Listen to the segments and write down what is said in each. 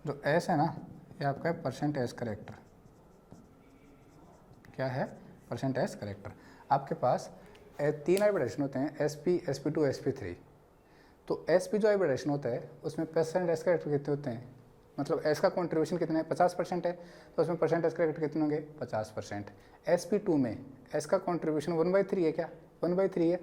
जो एस है ना, ये आपका है परसेंट एस करेक्टर। क्या है? Percent S character. आपके पास 3 हाइब्रिडेशन होते हैं, SP, SP2, SP3। तो SP जो हाइब्रिडेशन होता है उसमें परसेंट एस करेक्टर कितने होते हैं, मतलब एस का कॉन्ट्रीब्यूशन कितना है, 50% है, तो उसमें परसेंट एस करेक्टर कितने होंगे, 50%। SP2 में एस का कॉन्ट्रीब्यूशन 1/3 है। क्या 1/3 है?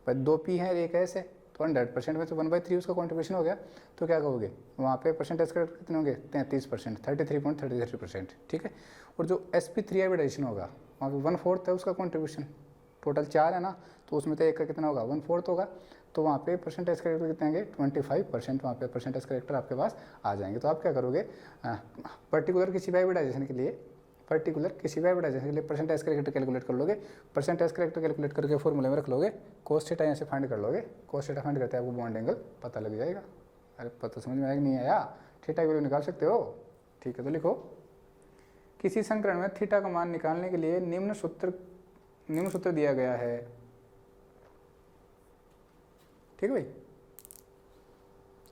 पर 2 P है, एक एस है, तो 100% में तो 1/3 उसका कॉन्ट्रीब्यूशन हो गया। तो क्या कहोगे, वहाँ पे परसेंटेज करेक्टर कितने होंगे, 33%, 33.33%। ठीक है। और जो SP3 हाइब्रिडेशन होगा वहाँ पे 1/4 है उसका कॉन्ट्रीब्यूशन, टोटल 4 है ना, तो उसमें तो एक का कितना होगा, 1/4 होगा। तो वहाँ पे परसेंटेज करेक्टर कितने आएंगे, 25%। वहाँ पे परसेंटेज करेक्टर आपके पास आ जाएंगे। तो आप क्या करोगे, पर्टिकुलर किसी भी हाइब्रिडाइजेशन के लिए परसेंटेज करेक्टर कैलकुलेट कर लोगे। परसेंटेज करेक्टर कैलकुलेट करके फॉर्मूले में रख लोगे, कोस थीटा यहाँ से फाइंड कर लोगे। कोस थीटा फाइंड करते हैं आपको बॉन्ड एंगल पता लग जाएगा। अरे पता समझ में आया कि नहीं आया? थीटा की वैल्यू निकाल सकते हो। ठीक है, तो लिखो, किसी संकरण में थीटा का मान निकालने के लिए निम्न सूत्र दिया गया है। ठीक है भाई,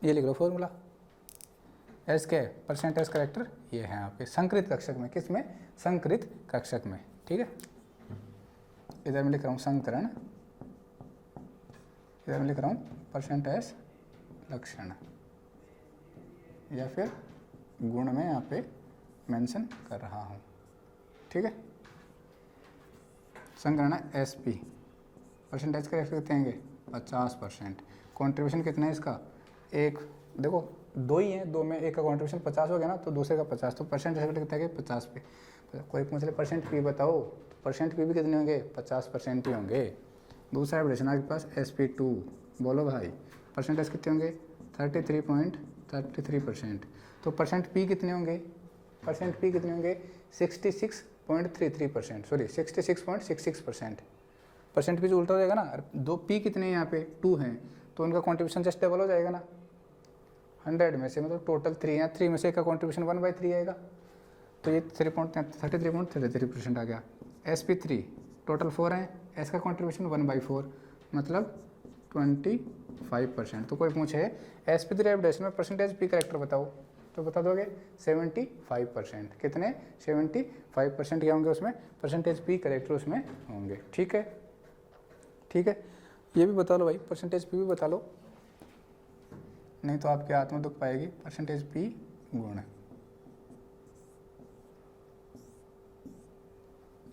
ये लिख लो फॉर्मूला। एस के परसेंटेज करेक्टर ये है आपके संकृत कक्षक में। किस में? संकृत कक्षक में। ठीक है, इधर मैं लिख रहा हूँ संकरण, इधर मैं लिख रहा हूँ परसेंटेज लक्षण, या फिर गुण में यहाँ पे मेंशन कर रहा हूँ। ठीक है, संकरण है SP, परसेंटेज करेक्टर कितने होंगे, 50%। कॉन्ट्रीब्यूशन कितना है इसका, एक, देखो 2 ही हैं, 2 में एक का कॉन्ट्रीब्यूशन 50 हो गया ना, तो दूसरे का 50, तो परसेंटेज कितना है, 50 पे। कोई पूछ ले परसेंट P बताओ, तो परसेंट P भी कितने होंगे, 50% ही होंगे। दूसरा हाइब्रिडेशन आपके पास SP2, बोलो भाई परसेंटेज कितने होंगे, 33.33%। तो परसेंट P कितने होंगे, 66.33%, सॉरी 66.66%। परसेंट P जो उल्टा हो जाएगा ना, 2 P कितने हैं यहाँ पे, 2 हैं, तो उनका कॉन्ट्रीब्यूशन जस्ट डबल हो जाएगा ना। 100 में से मतलब टोटल 3 है, 3 में से एक का कॉन्ट्रीब्यूशन 1/3 आएगा, तो ये 33.33% आ गया। SP3 टोटल 4 हैं, एस का कॉन्ट्रीब्यूशन 1/4 मतलब 25%। तो कोई पूछे SP3 हाइब्रिडेशन में परसेंटेज P करेक्टर बताओ, तो बता दोगे 75%। कितने, 75% क्या होंगे उसमें, परसेंटेज P करेक्टर उसमें होंगे। ठीक है, ठीक है, ये भी बता लो भाई, परसेंटेज P भी बता लो, नहीं तो आपके हाथ में दुख पाएगी। परसेंटेज P गुण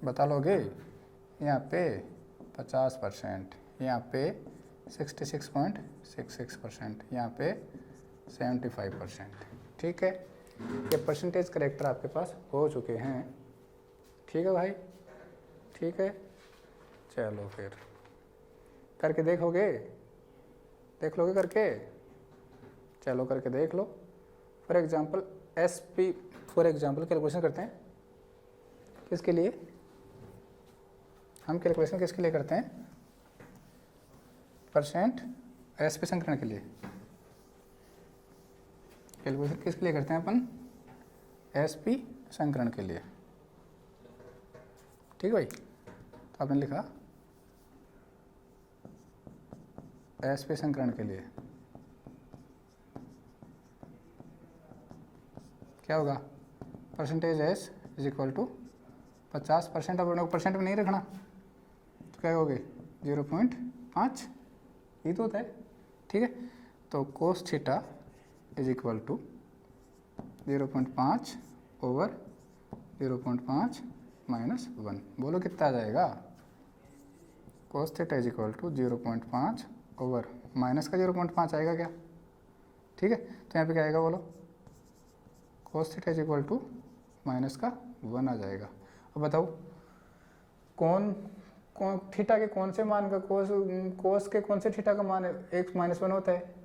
बता लोगे, यहाँ पे 50%, यहाँ पे 66.66%, यहाँ पे 75%। ठीक है, ये परसेंटेज करेक्टर आपके पास हो चुके हैं। ठीक है भाई, ठीक है, चलो फिर करके देखोगे, देख लोगे करके, चलो करके देख लो। For example SP, for example calculation करते हैं, किसके लिए हम कैलकुलेशन किसके लिए करते हैं, परसेंट SP संकरण के लिए। कैलकुलेशन किसके लिए करते हैं अपन, SP संकरण के लिए। ठीक है भाई, तो आपने लिखा SP संकरण के लिए क्या होगा, percentage S is equal to 50%। अब लोग परसेंट में नहीं रखना, तो क्या होगे 0.5, ये तो होता है। ठीक है, तो cos theta is equal to 0.5 over 0.5 minus 1। बोलो कितना आ जाएगा, cos theta is equal to 0.5 over minus का 0.5 आएगा क्या। ठीक है, तो यहाँ पे क्या आएगा बोलो, cos theta is equal to minus का 1 आ जाएगा। अब बताओ कौन थीटा के कौन से मान का कोस के कौन से थीटा का मान एक -1 होता है।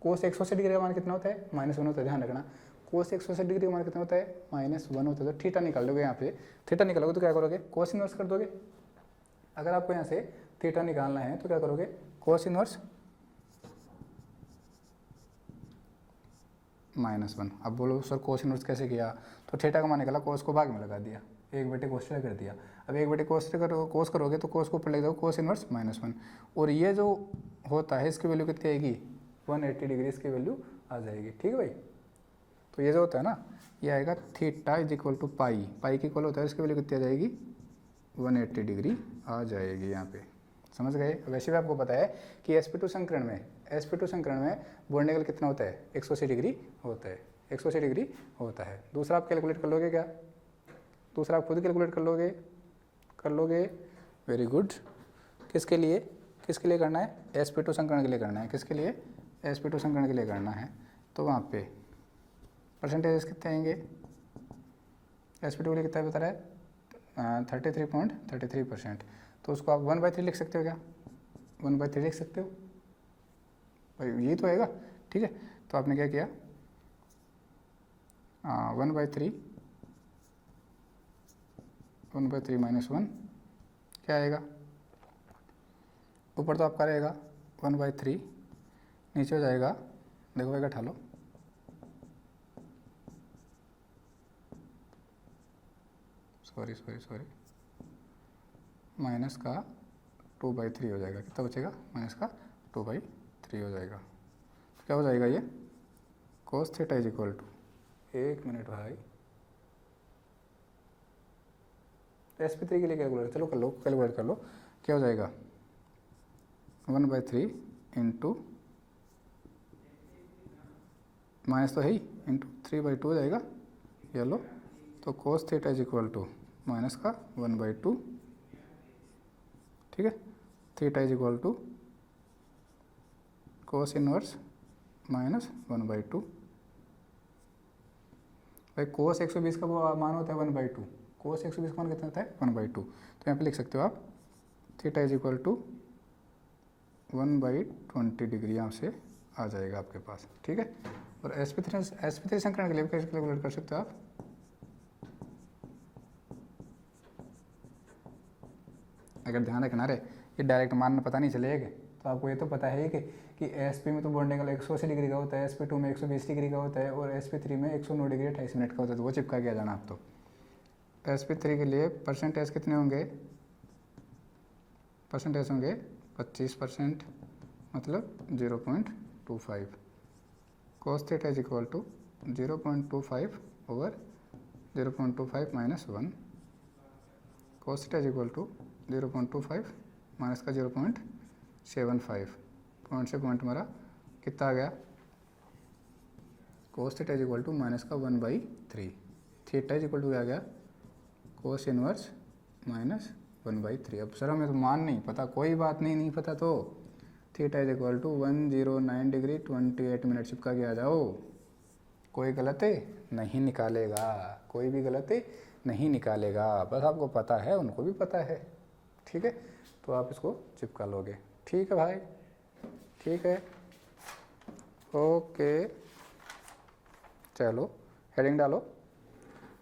कोस 180 डिग्री का मान कितना होता है, -1 होता है, ध्यान रखना। कोस 180 डिग्री का मान कितना होता है, -1 होता है। तो थीटा निकाल लोगे, यहाँ पे थीटा निकालोगे तो क्या करोगे, कोस इनवर्स कर दोगे। अगर आपको यहाँ से थीटा निकालना है तो क्या करोगे, कोस इनवर्स -1। अब बोलो सर कोस इनवर्स कैसे किया, तो थीटा का मान निकाला, कोस को भाग में लगा दिया, 1/cos थीटा कर दिया। अब 1/cos कोस करोगे तो कोस को ऊपर ले जाओ, कोस इनवर्स -1। और ये जो होता है इसकी वैल्यू कितनी आएगी, 180 डिग्री इसकी वैल्यू आ जाएगी। ठीक है भाई, तो ये जो होता है ना, ये आएगा थीटा इज इक्वल टू पाई, पाई की इक्वल होता है, इसकी वैल्यू कितनी आ जाएगी 180 डिग्री आ जाएगी यहाँ पे। समझ गए। वैसे भी आपको पता है कि sp2 संकरण में बॉन्ड एंगल कितना होता है 180 डिग्री होता है, 180 डिग्री होता है। दूसरा आप कैलकुलेट कर लोगे क्या, दूसरा आप खुद कैलकुलेट कर लोगे। Very good. किसके लिए करना है, sp2 संकरण के लिए करना है। किसके लिए, sp2 संकरण के लिए करना है। तो वहाँ पे परसेंटेज कितने आएंगे, sp2 के लिए कितना बता रहा है 33.33%। तो उसको आप 1/3 लिख सकते हो क्या, 1/3 लिख सकते हो भाई, यही तो आएगा। ठीक है, तो आपने क्या किया 1/3 -1 क्या आएगा, ऊपर तो आपका रहेगा 1/3, नीचे हो जाएगा, देखो भाई उठा लो, सॉरी माइनस का 2/3 हो जाएगा। कितना बचेगा, माइनस का 2/3 हो जाएगा। तो क्या हो जाएगा ये cos theta is equal to, एक मिनट भाई, sp3 के लिए कैलकुलेट चलो कैलकुलेट कर लो। क्या हो जाएगा 1/3 इंटू माइनस तो है ही, इंटू 3/2 हो जाएगा, ये लो। तो cos theta is equal to minus का 1/2, ठीक है। Theta is equal to cos inverse minus 1/2। भाई cos 120 का वो मान होता है 1/2, cos 120 का मान कितना होता है 1/2। तो यहाँ पे लिख सकते हो आप theta is equal to 1/20 degree यहाँ से आ जाएगा आपके पास, ठीक है। और sp3 संकरण के लिए कैसे कैलकुलेट कर सकते हो आप, अगर ध्यान रखना रे, ये डायरेक्ट मान पता नहीं चलेगा। तो आपको ये तो पता है कि sp में तो बॉन्ड एंगल 180 डिग्री का होता है, sp2 में 120 डिग्री का होता है और sp3 में 109 डिग्री 28 मिनट का होता है। तो वो चिपका के आ जाना आप। तो sp3 के लिए परसेंटेज कितने होंगे, परसेंटेज होंगे 25%, मतलब 0.25। cos theta is equal to 0.25 over 0.25 minus 1। cos theta is equal to 0.25 minus का 0.75, पॉइंट से पॉइंट हमारा कितना आ गया, cos theta is equal to minus का 1/3। थीटा इज इक्वल टू क्या गया cos इनवर्स माइनस 1/3। अब सर हमें तो मान नहीं पता, कोई बात नहीं पता तो theta is equal to 109 degree 28 minute चिपका के आ जाओ। कोई गलत नहीं निकालेगा, कोई भी गलत नहीं निकालेगा, बस आपको पता है, उनको भी पता है, ठीक है। तो आप इसको चिपका लोगे, ठीक है भाई, ठीक है, ओके। चलो हेडिंग डालो,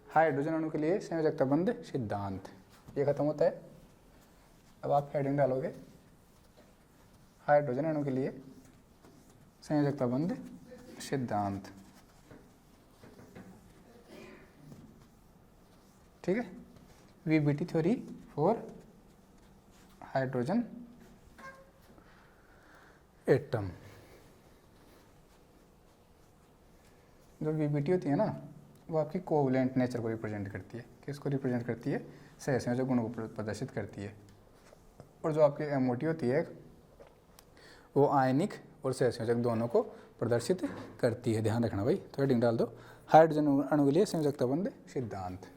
हाइड्रोजन अणु के लिए संयोजकता बंध सिद्धांत, ये खत्म होता है। अब आप हेडिंग डालोगे हाइड्रोजन अणु के लिए संयोजकता बंध सिद्धांत, ठीक है। VBT theory for hydrogen atom. जो वीबीटी होती है ना, वो आपकी कोवलेंट नेचर को रिप्रेजेंट करती है। किसको रिप्रेजेंट करती है, सहसंयोजक गुणों को प्रदर्शित करती है। और जो आपकी एमओटी होती है, वो आयनिक और सहसंयोजक दोनों को प्रदर्शित करती है। ध्यान रखना भाई। तो हेडिंग डाल दो, हाइड्रोजन अणु के लिए संयोजकता बंध सिद्धांत।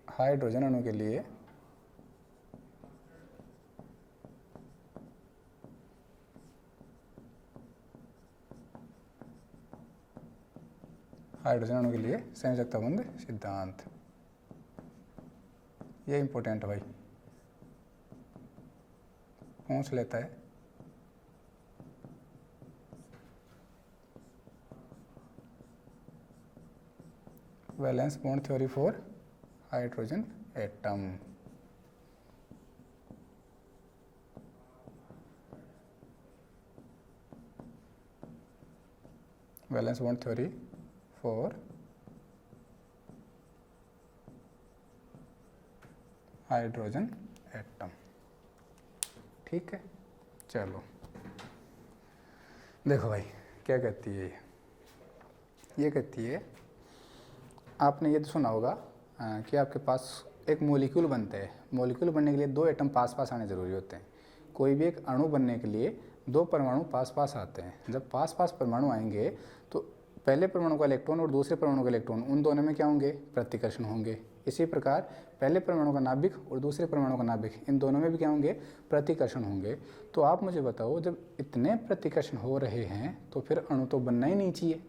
हाइड्रोजन अणु के लिए संयोजकता बंध सिद्धांत, ये इंपॉर्टेंट है भाई, पूछ लेता है। Valence bond theory for hydrogen atom. Valence bond theory for hydrogen atom, ठीक है। चलो देखो भाई क्या कहती है ये कहती है, आपने ये तो सुना होगा कि आपके पास एक मॉलिक्यूल बनता है। मॉलिक्यूल बनने के लिए दो एटम पास पास आने ज़रूरी होते हैं। कोई भी एक अणु बनने के लिए दो परमाणु पास पास आते हैं। जब पास पास परमाणु आएंगे तो पहले परमाणु का इलेक्ट्रॉन और दूसरे परमाणु का इलेक्ट्रॉन, उन दोनों में क्या होंगे, प्रतिकर्षण होंगे। इसी प्रकार पहले परमाणु का नाभिक और दूसरे परमाणु का नाभिक, इन दोनों में भी क्या होंगे, प्रतिकर्षण होंगे। तो आप मुझे बताओ, जब इतने प्रतिकर्षण हो रहे हैं तो फिर अणु तो बनना ही नहीं चाहिए।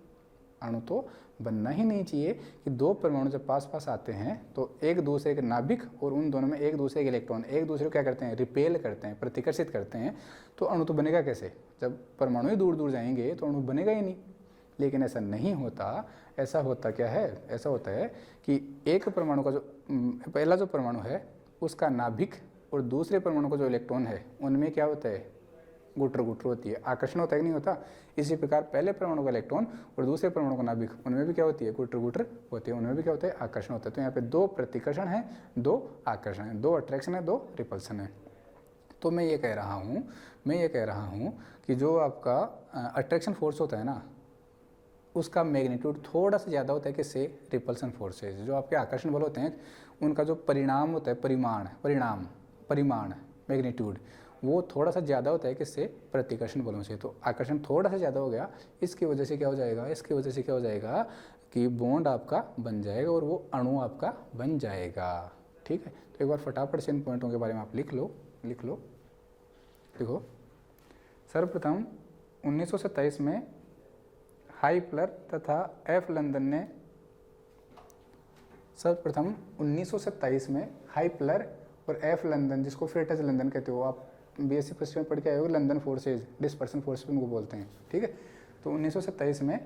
अणु तो बनना ही नहीं चाहिए कि दो परमाणु जब पास पास आते हैं तो एक दूसरे के नाभिक और उन दोनों में एक दूसरे के इलेक्ट्रॉन एक दूसरे को क्या करते हैं, रिपेल करते हैं, प्रतिकर्षित करते हैं। तो अणु तो बनेगा कैसे? जब परमाणु ही दूर दूर जाएंगे तो अणु बनेगा ही नहीं। लेकिन ऐसा नहीं होता। ऐसा होता क्या है? ऐसा होता है कि एक परमाणु का जो पहला जो परमाणु है उसका नाभिक और दूसरे परमाणु का जो इलेक्ट्रॉन है उनमें क्या होता है, गुटर गुटर होती है, आकर्षण होता है कि नहीं होता। इसी प्रकार पहले परमाणु का इलेक्ट्रॉन और दूसरे परमाणु का नाभिक, उनमें भी क्या होती है, गुटर गुटर होती है, उनमें भी क्या होता है, आकर्षण होता है। तो यहाँ पे दो प्रतिकर्षण है, दो आकर्षण है, दो अट्रैक्शन है, दो रिपल्सन है। तो मैं ये कह रहा हूँ कि जो आपका अट्रैक्शन फोर्स होता है ना, उसका मैग्नीट्यूड थोड़ा सा ज़्यादा होता है किससे, रिपल्सन फोर्स से। जो आपके आकर्षण बल होते हैं उनका जो परिणाम होता है, परिमाण मैग्नीट्यूड, वो थोड़ा सा ज़्यादा होता है किससे, प्रतिकर्षण बलों से। तो आकर्षण थोड़ा सा ज़्यादा हो गया, इसकी वजह से क्या हो जाएगा, कि बॉन्ड आपका बन जाएगा और वो अणु आपका बन जाएगा। ठीक है, तो एक बार फटाफट से इन पॉइंटों के बारे में आप लिख लो। देखो, सर्वप्रथम 1927 में हाइपलर तथा एफ लंदन ने, सर्वप्रथम 1927 में हाइपलर और एफ लंदन, जिसको फ्रेटज लंदन कहते हो, आप बीएससी फर्स्ट में पढ़ के आए हो, लंदन फोर्सेज, डिस्पर्सन फोर्स उनको बोलते हैं। ठीक है, तो 1927 में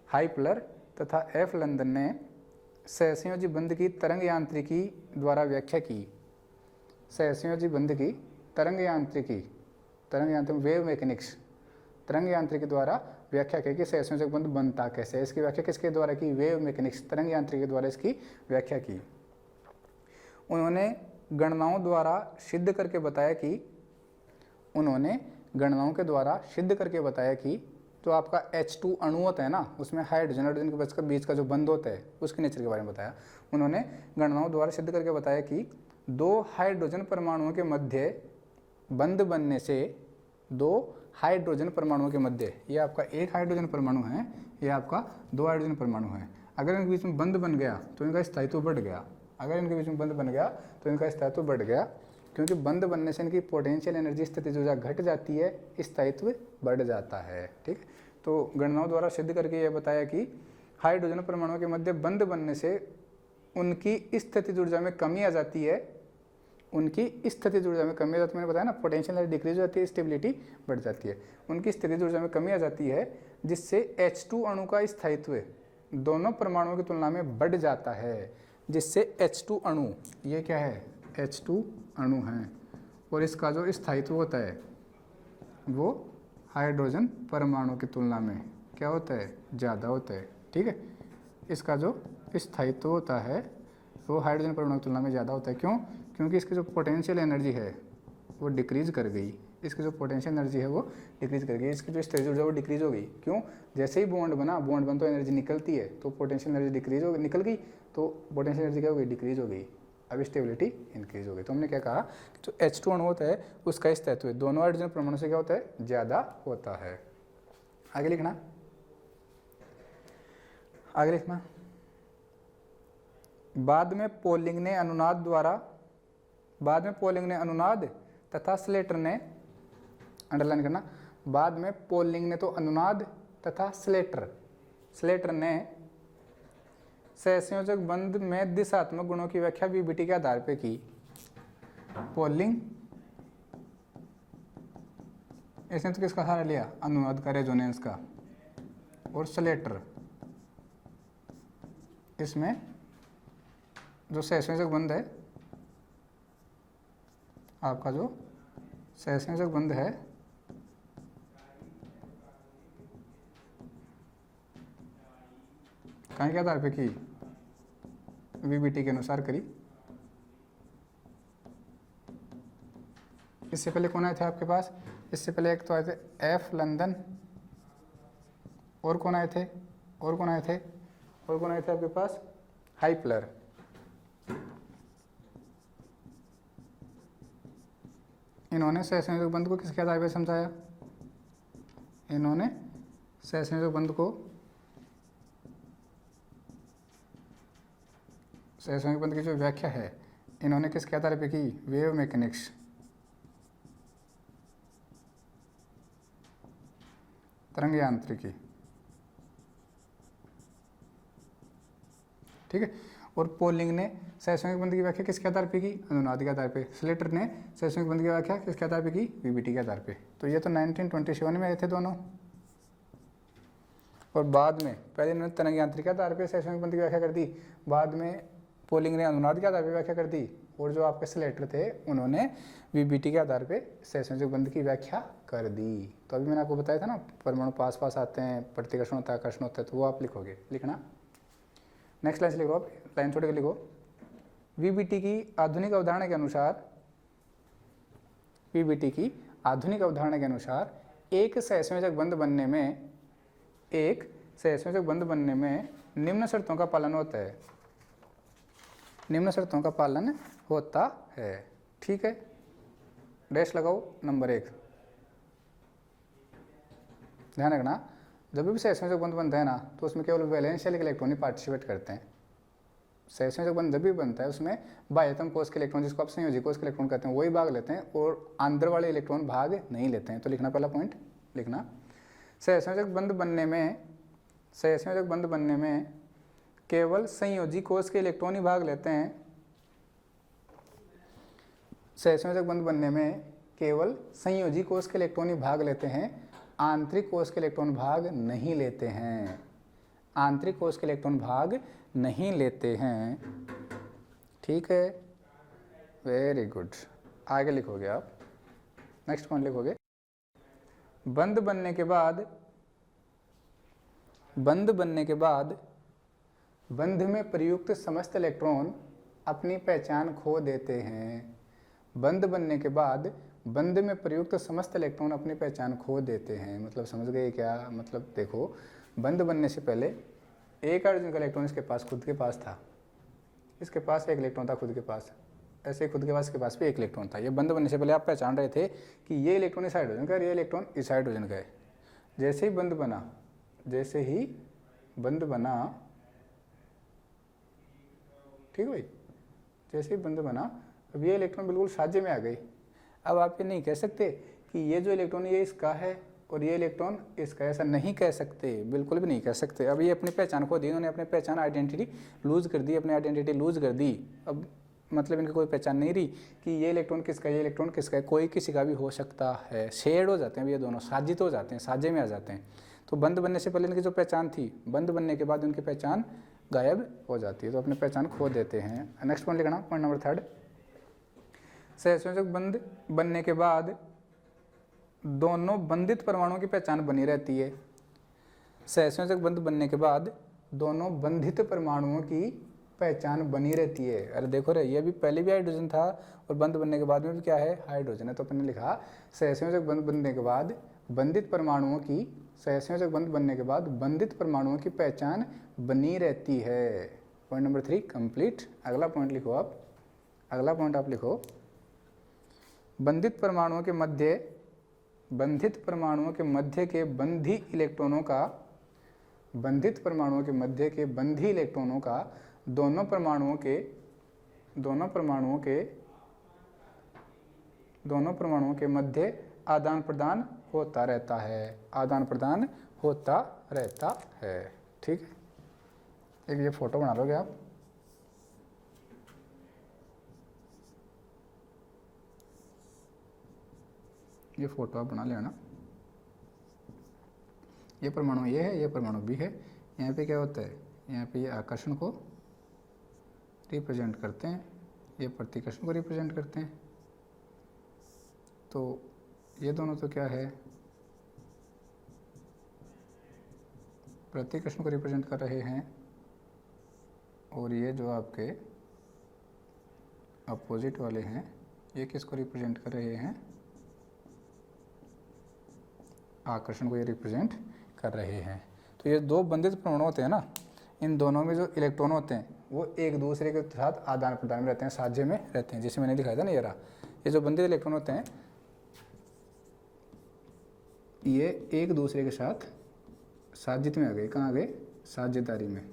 हाइपलर तथा एफ लंदन ने सहसंयोजी बंध की तरंग यांत्रिकी द्वारा व्याख्या की। सहसंयोजी बंध की तरंग यांत्रिकी वेव मैकेनिक्स, तरंग यांत्रिकी द्वारा व्याख्या की कि सहसंयोजक बंध बनता कैसे है। इसकी व्याख्या किसके द्वारा की, वेव मैकेनिक्स, तरंग यांत्रिकी द्वारा इसकी व्याख्या की। उन्होंने गणनाओं द्वारा सिद्ध करके बताया कि जो आपका H2 अणु होता है ना, उसमें हाइड्रोजन हाइड्रोजन के बीच का जो बंध होता है उसके नेचर के बारे में बताया। उन्होंने गणनाओं द्वारा सिद्ध करके बताया कि दो हाइड्रोजन परमाणुओं के मध्य बंध बनने से, दो हाइड्रोजन परमाणुओं के मध्य, ये आपका एक हाइड्रोजन परमाणु है, ये आपका दो हाइड्रोजन परमाणु है, अगर इनके बीच में बंध बन गया तो इनका स्थायित्व बढ़ गया। क्योंकि बंध बनने से इनकी पोटेंशियल एनर्जी, स्थितिज ऊर्जा घट जाती है, स्थायित्व बढ़ जाता है। ठीक, तो गणनाओं द्वारा सिद्ध करके ये बताया कि हाइड्रोजन परमाणुओं के मध्य बंध बनने से उनकी स्थितिज ऊर्जा में कमी आ जाती है। मैंने बताया ना, पोटेंशियल एनर्जी डिक्रीज हो जाती है, स्टेबिलिटी बढ़ जाती है, उनकी स्थितिज ऊर्जा में कमी आ जाती है, जिससे H2 अणु का स्थायित्व दोनों परमाणुओं की तुलना में बढ़ जाता है। जिससे H2 अणु, ये क्या है, H2 अणु है, और इसका जो स्थायित्व होता है वो हाइड्रोजन परमाणु की तुलना में क्या होता है, ज़्यादा होता है। ठीक है, इसका जो स्थायित्व होता है वो हाइड्रोजन परमाणु की तुलना में ज़्यादा होता है। क्यों? क्योंकि इसकी जो पोटेंशियल एनर्जी है वो डिक्रीज़ कर गई, इसकी जो स्थितिज ऊर्जा वो डिक्रीज हो गई। क्यों? जैसे ही बॉन्ड बन तो एनर्जी निकलती है, तो पोटेंशियल एनर्जी निकल गई, तो पोटेंशियल एनर्जी क्या हो गई, डिक्रीज हो गई, अब स्टेबिलिटी इंक्रीज हो गई। तो हमने क्या कहा कि जो H2 अणु होता है उसका स्थायित्व दोनों हाइड्रोजन परमाणु से क्या होता है, ज़्यादा होता है। आगे लिखना, बाद में पोलिंग ने अनुनाद तथा स्लेटर ने, अंडरलाइन करना, बाद में पोलिंग ने तो अनुनाद तथा स्लेटर ने सहसंयोजक बंध में दिशात्मक गुणों की व्याख्या VBT के आधार पर की। पोलिंग, इसने तो किसका सहारा लिया, अनुनाद का, रेजोनेंस का, और स्लेटर, इसमें जो सहसंयोजक बंध है, आपका जो सहसंयोजक बंध है कहाँ के आधार पे की, VBT के अनुसार करी। इससे पहले कौन आए थे आपके पास, इससे पहले एक तो आए थे एफ लंदन और कौन आए थे, और कौन आए थे, और कौन आए थे आपके पास, हाइपलर। इन्होंने सहसंयोजक बंध को किसके आधार पर समझाया, इन्होंने सहसंयोजक बंध को, सहसंयोजक बंध की जो व्याख्या है इन्होंने किसके आधार पर की, वेव मैकेनिक्स, तरंग यांत्रिकी। ठीक है। और पोलिंग ने सहसंयोजक बंध की व्याख्या किसके आधार पे की, अनुनाद के आधार पे। स्लेटर ने सहसंयोजक बंध की व्याख्या किसके आधार पे की, वीबीटी के आधार पे। तो ये तो 1927 में आए थे दोनों। और बाद में पहले इन्होंने तरंग यांत्रिकी के आधार पे सहसंयोजक बंध की व्याख्या कर दी, बाद में पोलिंग ने अनुनाद के आधार पर व्याख्या कर दी, और जो आपके स्लेटर थे उन्होंने वीबीटी के आधार पे सहसंयोजक बंध की व्याख्या कर दी। तो अभी मैंने आपको बताया था ना, परमाणु पास पास आते हैं, प्रतिकर्षण होता है, आकर्षण होता है, तो वो आप लिखोगे, लिखना। नेक्स्ट लाइन से लिखो, आप लाइन छोड़ के लिखो। वीबीटी की आधुनिक अवधारणा के अनुसार, वीबीटी की आधुनिक अवधारणा के अनुसार एक सहसंयोजक बंध बनने में, एक सहसंयोजक बंध बनने में निम्न शर्तों का पालन होता है, निम्न शर्तों का पालन होता है। ठीक है, डैश लगाओ नंबर 1। ध्यान रखना, जब भी सहसंयोजक बंध बनता है ना तो उसमें केवल वैलेंशियल इलेक्ट्रॉन ही पार्टिसिपेट करते हैं। सहसंयोजक बंध जब भी बनता है उसमें बाह्यतम कोष के इलेक्ट्रॉन, जिसको आप संयोजी कोष के इलेक्ट्रॉन कहते हैं, वही भाग लेते हैं और अंदर वाले इलेक्ट्रॉन भाग नहीं लेते हैं। तो लिखना, पहला पॉइंट लिखना, सहसंयोजक बंध बनने में, सहसंयोजक बंध बनने में केवल संयोजी कोष के इलेक्ट्रॉन ही भाग लेते हैं। सहसंयोजक बंध बनने में केवल संयोजी कोष के इलेक्ट्रॉन ही भाग लेते हैं, आंतरिक कोष के इलेक्ट्रॉन भाग नहीं लेते हैं, आंतरिक कोष के इलेक्ट्रॉन भाग नहीं लेते हैं। ठीक है, वेरी गुड। आगे लिखोगे आप, नेक्स्ट पॉइंट लिखोगे, बंध बनने के बाद, बंध बनने के बाद बंध में प्रयुक्त समस्त इलेक्ट्रॉन अपनी पहचान खो देते हैं। बंध बनने के बाद बंध में प्रयुक्त समस्त इलेक्ट्रॉन अपनी पहचान खो देते हैं। मतलब समझ गए क्या, मतलब देखो, बंध बनने से पहले एक हाइड्रोजन का इलेक्ट्रॉन इसके पास, खुद के पास था, इसके पास एक इलेक्ट्रॉन था खुद के पास, ऐसे खुद के पास, इसके पास भी एक इलेक्ट्रॉन था। ये बंध बनने से पहले आप पहचान रहे थे कि ये इलेक्ट्रॉन इस हाइड्रोजन का है, ये इलेक्ट्रॉन इस हाइड्रोजन का है। जैसे ही बंध बना, जैसे ही बंध बना, ठीक है भाई, जैसे ही बंध बना, अब ये इलेक्ट्रॉन बिल्कुल साझे में आ गई। अब आप ये नहीं कह सकते कि ये जो इलेक्ट्रॉन ये इसका है और ये इलेक्ट्रॉन इसका, ऐसा नहीं कह सकते, बिल्कुल भी नहीं कह सकते। अब ये अपनी पहचान खो दी, इन्होंने अपनी पहचान, आइडेंटिटी लूज कर दी, अपनी आइडेंटिटी लूज कर दी। अब मतलब इनकी कोई पहचान नहीं रही कि ये इलेक्ट्रॉन किसका है, ये इलेक्ट्रॉन किसका है, कोई किसी का भी हो सकता है। शेड हो जाते हैं ये दोनों, साजित हो जाते हैं, साझे में आ जाते हैं। तो बंध बनने से पहले इनकी जो पहचान थी, बंध बनने के बाद उनकी पहचान गायब हो जाती है, तो अपनी पहचान खो देते हैं। नेक्स्ट पॉइंट लिखना, पॉइंट नंबर 3, सहसंयोजक बंध बनने के बाद दोनों बंधित परमाणुओं की पहचान बनी रहती है। सहसंयोजक बंध बनने के बाद दोनों बंधित परमाणुओं की पहचान बनी रहती है। अरे देखो रे, ये भी पहले भी हाइड्रोजन था और बंध बनने के बाद में भी क्या है, हाइड्रोजन है। तो अपने लिखा, सहसंयोजक बंध बनने के बाद बंधित परमाणुओं की, सहसंयोजक बंध बनने के बाद बंधित परमाणुओं की पहचान बनी रहती है। Point number 3 complete. अगला पॉइंट लिखो आप, अगला पॉइंट आप लिखो, बंधित परमाणुओं के मध्य, बंधित परमाणुओं के मध्य के बंधी इलेक्ट्रॉनों का, बंधित परमाणुओं के मध्य के बंधी इलेक्ट्रॉनों का दोनों परमाणुओं के, दोनों परमाणुओं के, दोनों परमाणुओं के मध्य आदान प्रदान होता रहता है, आदान प्रदान होता रहता है। ठीक है, एक ये फोटो बना लोगे आप, ये फोटो आप बना लेना। ये परमाणु ये है, ये परमाणु भी है। यहाँ पे क्या होता है, यहाँ पे ये आकर्षण को रिप्रेजेंट करते हैं, ये प्रतिकर्षण को रिप्रेजेंट करते हैं। तो ये दोनों तो क्या है, प्रतिकर्षण को रिप्रेजेंट कर रहे हैं, और ये जो आपके अपोजिट वाले हैं ये किसको रिप्रेजेंट कर रहे हैं, आकर्षण को ये रिप्रेजेंट कर रहे हैं। तो तो ये दो बंधित परमाणु होते हैं ना, इन दोनों में जो इलेक्ट्रॉन होते हैं वो एक दूसरे के साथ आदान प्रदान में रहते हैं, साझे में रहते हैं, जिसे मैंने दिखाया था ना, ये रहा। ये जो बंधित इलेक्ट्रॉन होते हैं ये एक दूसरे के साथ साझित में आ गए। कहाँ आ गए? साझेदारी में।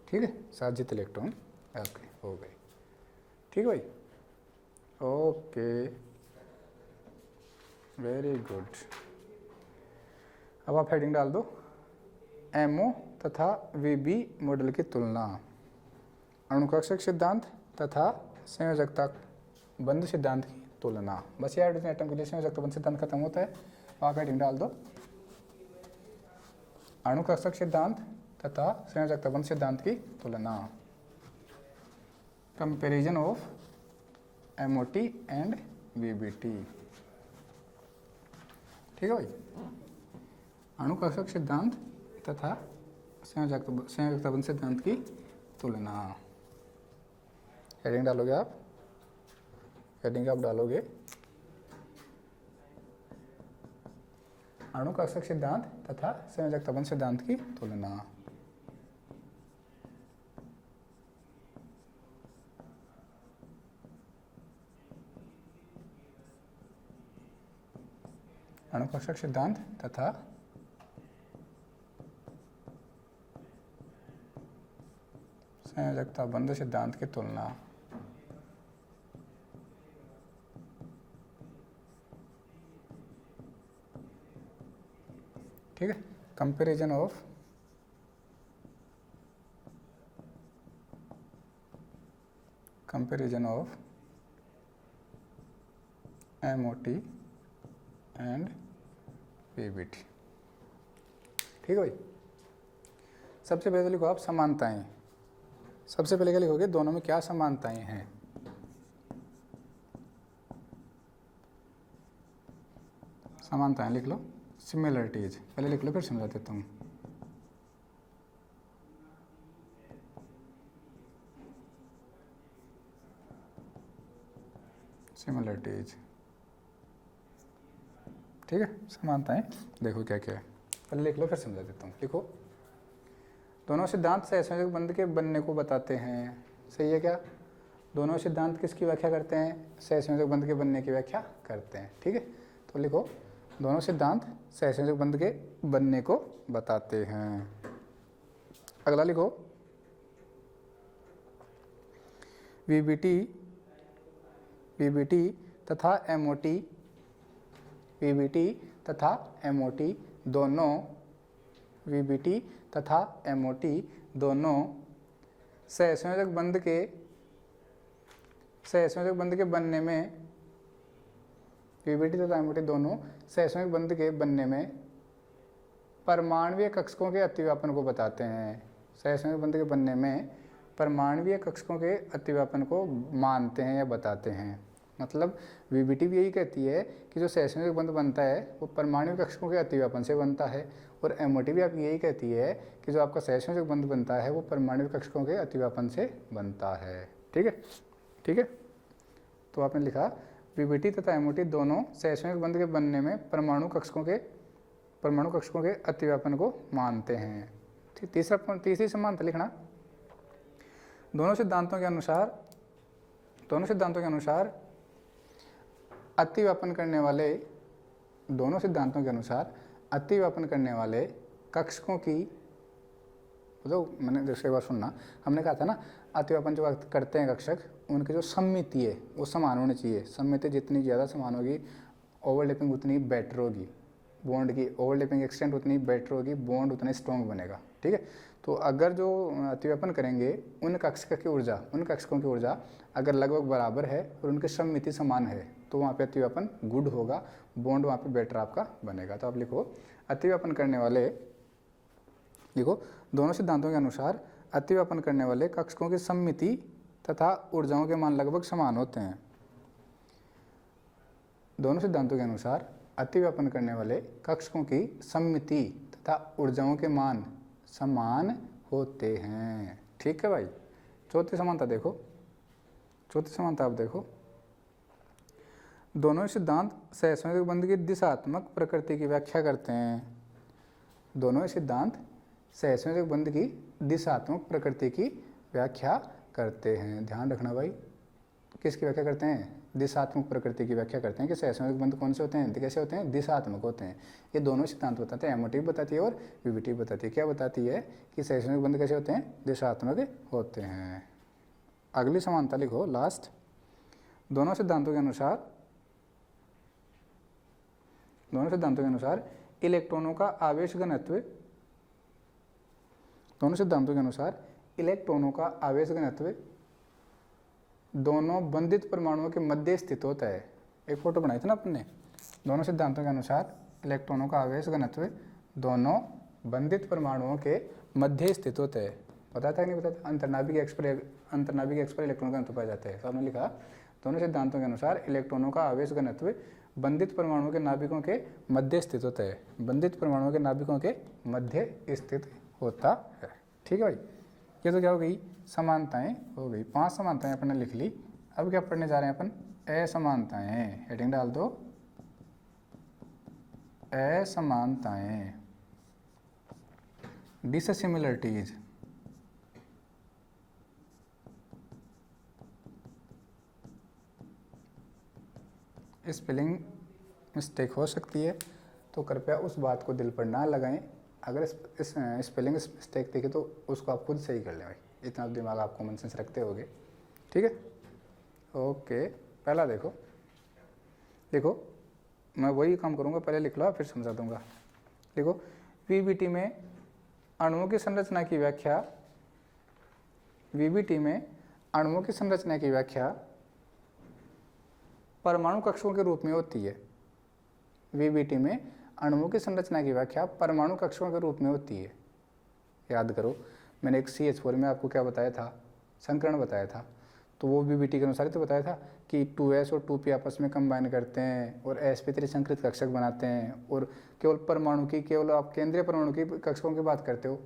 ठीक है, साझित इलेक्ट्रॉन आपके हो गए। ठीक है भाई, ओके, वेरी गुड। अब आप हेडिंग डाल दो, एमओ तथा वीबी मॉडल की तुलना, अणुकक्षक सिद्धांत तथा संयोजकता बंध सिद्धांत की तुलना। बस ये हाइड्रोजन एटम के लिए संयोजकता बंध सिद्धांत खत्म होता है। आप हेडिंग डाल दो, अणुकक्षक सिद्धांत तथा संयोजकता बंध सिद्धांत की तुलना, comparison of MOT and VBT. ठीक है भाई, अणुकक्षक सिद्धांत तथा संयोजकता बंध सिद्धांत की तुलना। हेडिंग डालोगे आप, हेडिंग आप डालोगे अणुकक्षक सिद्धांत तथा संयोजकता बंध सिद्धांत की तुलना। अणुकक्षक सिद्धांत तथा संयोजकता बंध सिद्धांत की तुलना। ठीक है, comparison of MOT and VBT. ठीक है भाई, सबसे पहले लिखो आप समानताएं। सबसे पहले क्या लिखोगे? दोनों में क्या समानताएं हैं। समानताएं लिख लो, सिमिलरिटीज पहले लिख लो, फिर समझा देता हूँ। सिमिलरिटीज, ठीक है। समानताएं देखो क्या क्या है, पहले लिख लो फिर समझा देता हूँ। लिखो, दोनों सिद्धांत सहसंयोजक बंध के बनने को बताते हैं। सही है क्या? दोनों सिद्धांत किसकी व्याख्या करते हैं? सहसंयोजक बंध के बनने की व्याख्या करते हैं। ठीक है, तो लिखो, दोनों सिद्धांत सहसंयोजक बंध के बनने को बताते हैं। अगला लिखो, वीबीटी तथा एमओटी, वीबीटी तथा एमओटी दोनों, वीबीटी तथा एमओटी दोनों सहसंयोजक बंध के बनने में, वीबीटी तथा एमओटी दोनों सहसंयोजक बंध के बनने में परमाणुीय कक्षकों के अतिव्यापन को बताते हैं। सहसंयोजक बंध के बनने में परमाणुीय कक्षकों के अतिव्यापन को मानते हैं या बताते हैं। मतलब वीबीटी भी यही कहती है कि जो सहसंयोजक बंध बनता है वो परमाणु कक्षकों के अतिव्यापन से बनता है, और एमओटी भी आपकी यही कहती है कि जो आपका सहसंयोजक बंध बनता है वो परमाणु कक्षकों के अतिव्यापन से बनता है। ठीक है, ठीक है। तो आपने लिखा, वीबीटी तथा एमओटी दोनों सहसंयोजक बंध के बनने में परमाणु कक्षकों के अतिव्यापन को मानते हैं। तीसरी समानता लिखना, दोनों सिद्धांतों के अनुसार अतिव्यापन करने वाले कक्षकों की, मतलब मैंने दूसरी बार सुनना, हमने कहा था ना अतिव्यापन जो करते हैं कक्षक, उनकी जो सम्मिति है वो समान होनी चाहिए। सम्मिति जितनी ज़्यादा समान होगी, ओवरलैपिंग उतनी बेटर होगी, बॉन्ड की ओवरलैपिंग एक्सटेंट उतनी बेटर होगी, बॉन्ड उतना स्ट्रॉन्ग बनेगा। ठीक है, तो अगर जो अतिव्यापन करेंगे उन कक्षकों की ऊर्जा अगर लगभग बराबर है और उनकी सम्मिति समान है तो वहाँ पे अतिव्यापन गुड होगा, बॉन्ड वहाँ पे बेटर आपका बनेगा। तो आप लिखो, अतिव्यापन करने वाले, लिखो, दोनों सिद्धांतों के अनुसार अतिव्यापन करने वाले कक्षकों की सम्मिति तथा ऊर्जाओं के मान लगभग समान होते हैं। दोनों सिद्धांतों के अनुसार अतिव्यापन करने वाले कक्षकों की सम्मिति तथा ऊर्जाओं के मान समान होते हैं। ठीक है भाई। चौथी समानता देखो, चौथी समानता आप देखो, दोनों ही सिद्धांत सहसंयोजक बंध की दिशात्मक प्रकृति की व्याख्या करते हैं। दोनों ही सिद्धांत सहसंयोजक बंध की दिशात्मक प्रकृति की व्याख्या करते हैं। ध्यान रखना भाई, किसकी व्याख्या करते हैं? दिशात्मक प्रकृति की व्याख्या करते हैं कि सहसंयोजक बंध कौन से होते हैं, कैसे होते हैं? दिशात्मक होते हैं। ये दोनों सिद्धांत बताते हैं, एमओटी बताती है और वीबीटी बताती है। क्या बताती है? कि सहसंयोजक बंध कैसे होते हैं? दिशात्मक होते हैं। अगली समानता लिखो लास्ट, दोनों सिद्धांतों के अनुसार इलेक्ट्रॉनों का आवेश घनत्व, दोनों सिद्धांतों के अनुसार इलेक्ट्रॉनों का आवेश घनत्व दोनों बंधित परमाणुओं के मध्य स्थित होता है। एक फोटो बनाई थी ना अपने। दोनों सिद्धांतों के अनुसार इलेक्ट्रॉनों का आवेश घनत्व दोनों बंधित परमाणुओं के मध्य स्थित होता है। पता था नहीं पता था? अंतर्नाभिक एक्स पर इलेक्ट्रॉन का घनत्व पाया जाता है। तो आपने लिखा दोनों सिद्धांतों के अनुसार इलेक्ट्रॉनों का आवेश घनत्व बंधित परमाणुओं के नाभिकों के मध्य स्थित होता है। बंधित परमाणुओं के नाभिकों के मध्य स्थित होता है। ठीक है भाई, ये तो क्या हो गई? समानताएं हो गई। 5 समानताएं अपन ने लिख ली। अब क्या पढ़ने जा रहे हैं अपन? असमानताएं। हेडिंग डाल दो, असमानताएं, डिससिमिलरिटीज। स्पेलिंग मिस्टेक हो सकती है तो कृपया उस बात को दिल पर ना लगाएं। अगर इस स्पेलिंग मिस्टेक देखें तो उसको आप खुद सही कर लें भाई, इतना दिमाग आप कॉमन सेंस रखते होगे। ठीक है, ओके। पहला देखो, मैं वही काम करूँगा, पहले लिख लो फिर समझा दूंगा। देखो, वीबीटी में अणुओं की संरचना की व्याख्या, वीबीटी में अणुओं की संरचना की व्याख्या परमाणु कक्षकों के रूप में होती है। वीबीटी में अणुओं की संरचना की व्याख्या परमाणु कक्षकों के रूप में होती है। याद करो, मैंने एक CH4 में आपको क्या बताया था? संकरण बताया था। तो वो वीबीटी के अनुसार ही तो बताया था कि 2s और 2p आपस में कंबाइन करते हैं और sp3 संकृत कक्षक बनाते हैं। और केवल आप केंद्रीय परमाणु की कक्षकों की बात करते हो।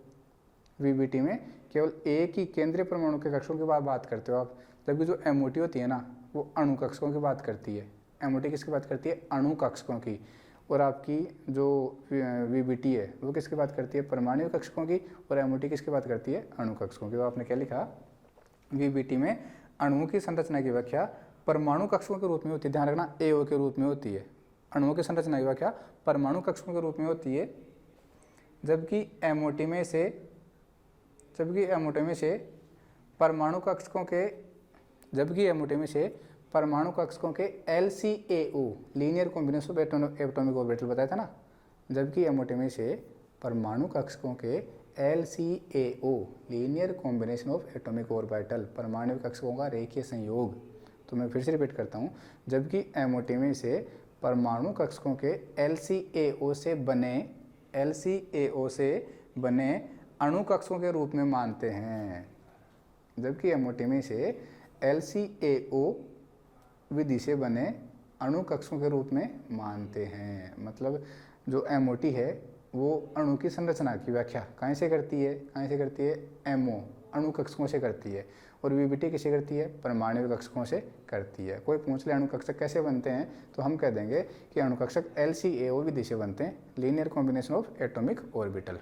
वीबीटी में केवल एक ही केंद्रीय परमाणु के कक्षकों की बात करते हो आप, जबकि जो एमओटी होती है ना, वो अणु कक्षकों की बात करती है। एमओटी किसकी बात करती है? अणु कक्षकों की। और आपकी जो वीबीटी है वो किसकी बात करती है? परमाणु कक्षकों की। और एमओटी किसकी बात करती है? अणु कक्षकों की। तो आपने क्या लिखा? वीबीटी में अणुओं की संरचना की व्याख्या परमाणु कक्षकों के रूप में होती है। ध्यान रखना, एओ के रूप में होती है। अणुओं की संरचना की व्याख्या परमाणु कक्षकों के रूप में होती है, जबकि एमओटी में से परमाणु कक्षकों के LCAO linear combination of atomic orbital बताया था ना। जबकि एमओटी में से परमाणु कक्षकों के LCAO linear combination of atomic orbital, परमाणु कक्षकों का रेखीय संयोग। तो मैं फिर से रिपीट करता हूँ, जबकि एमओटी में से परमाणु कक्षकों के LCAO से बने अणु कक्षकों के रूप में मानते हैं। जबकि एमओटी में से LCAO विधि से बने अणु कक्षकों के रूप में मानते हैं। मतलब जो एमओटी है वो अणु की संरचना की व्याख्या कहाँ से करती है? एमओ अणु कक्षकों से करती है। और वीबीटी किसे करती है? परमाणु कक्षकों से करती है। कोई पूछ ले अणु कक्षक कैसे बनते हैं, तो हम कह देंगे कि अणु कक्षक LCAO विधि से बनते हैं, linear combination of atomic orbital.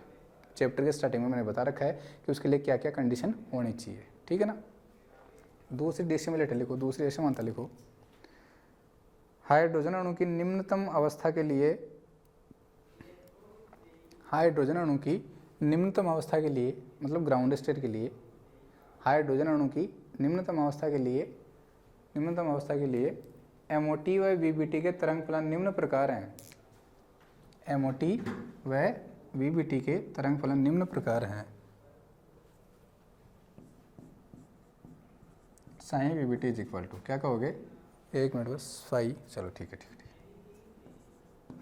Chapter के स्टार्टिंग में मैंने बता रखा है कि उसके लिए क्या क्या कंडीशन होनी चाहिए। ठीक है ना। दूसरी डिसिमिलरिटी लिखो, दूसरी असमानता लिखो। हाइड्रोजन अणु की निम्नतम अवस्था के लिए मतलब ग्राउंड स्टेट के लिए, हाइड्रोजन अणु की निम्नतम अवस्था के लिए एमओटी व वीबीटी के तरंग फलन निम्न प्रकार हैं। एमओटी व वीबीटी के तरंग फलन निम्न प्रकार हैं। Psi VBT is equal to, क्या कहोगे? एक मिनट बस, फाई, चलो ठीक है,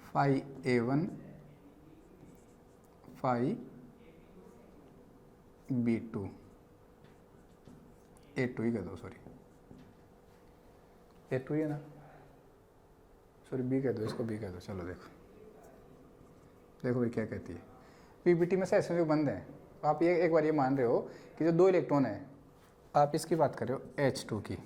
phi A1 phi B2, A2 ही कह दो, सॉरी A2 ही है ना, सॉरी B कह दो, इसको B कह दो। चलो देखो भाई क्या कहती है। वीबीटी में से ऐसे जो बंद हैं, आप ये एक बार ये मान रहे हो कि जो 2 इलेक्ट्रॉन है, आप इसकी बात कर रहे हो H2 की,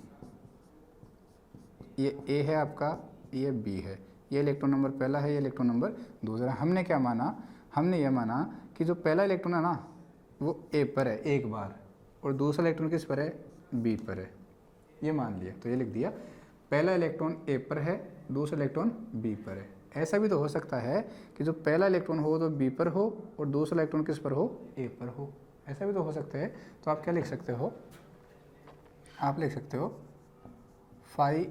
ये ए है आपका, ये बी है, ये इलेक्ट्रॉन नंबर पहला है, ये इलेक्ट्रॉन नंबर दूसरा। हमने क्या माना, हमने ये माना कि जो पहला इलेक्ट्रॉन है ना वो ए पर है एक बार, और दूसरा इलेक्ट्रॉन किस पर है, बी पर है, ये मान लिया। तो ये लिख दिया पहला इलेक्ट्रॉन ए पर है, दूसरा इलेक्ट्रॉन बी पर है। ऐसा भी तो हो सकता है कि जो पहला इलेक्ट्रॉन हो तो बी पर हो और दूसरा इलेक्ट्रॉन किस पर हो, ए पर हो, ऐसा भी तो हो सकता है। तो आप क्या लिख सकते हो, आप लिख सकते हो phi